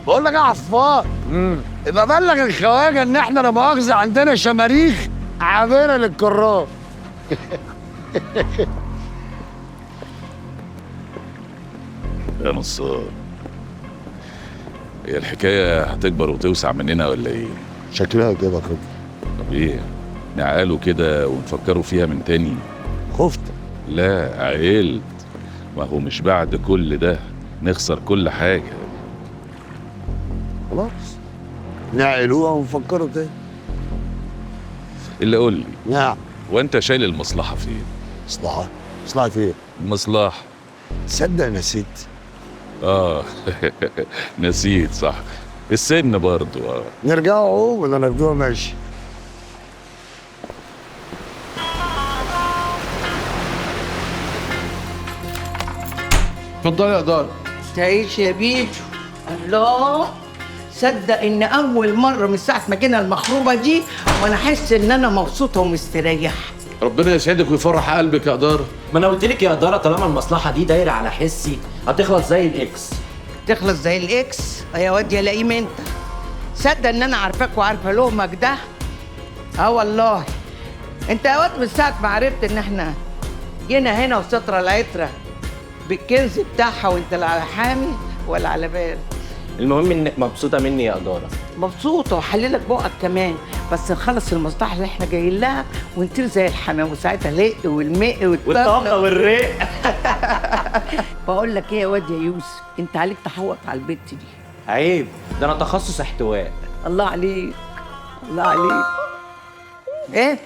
بقول لك يا عفار، يبقى بلغ الخواجه ان احنا لا مؤاخذه عندنا شماريخ عابره للكرات. يا نصار، هي الحكايه هتكبر وتوسع مننا ولا ايه؟ شكلها كده كده. طب ايه؟ نعقله كده ونفكروا فيها من تاني. خفت. لا عقلت، ما هو مش بعد كل ده نخسر كل حاجه. خلاص نعقلوها ونفكروا تاني. اللي قول لي، نعم. وانت شايل المصلحه فين؟ مصلحه؟ مصلحه فين؟ المصلحه. تصدق نسيت. نسيت صح، السن برضو. نرجعوا ولا ناخدوها ماشي؟ اتفضلي يا دار. تعيش يا بيجو. الله، صدق ان اول مره من ساعه ما جينا المخروبه دي وانا احس ان انا مبسوطه ومستريحه. ربنا يسعدك ويفرح قلبك يا دار. ما انا قلت لك يا إدارة، طالما المصلحة دي دايرة على حسي هتخلص زي الإكس. تخلص زي الاكس يا واد يا لئيم انت. صدق ان انا عارفاك وعارفه لقمك ده. والله انت يا واد من ساعه ما عرفت ان احنا جينا هنا وسترة العترة بالكنز بتاعها وانت لا على حامي ولا على بال. المهم إنك مبسوطة مني يا إدارة. مبسوطه وحللك بقك كمان، بس نخلص المصلحه اللي احنا جايين لها ونطير زي الحمام وساعتها لق والمق والطاقة والرق. بقول لك ايه يا واد يا يوسف، انت عليك تحوط على البت دي. عيب، ده أنا تخصص احتواء. الله عليك، الله عليك. ايه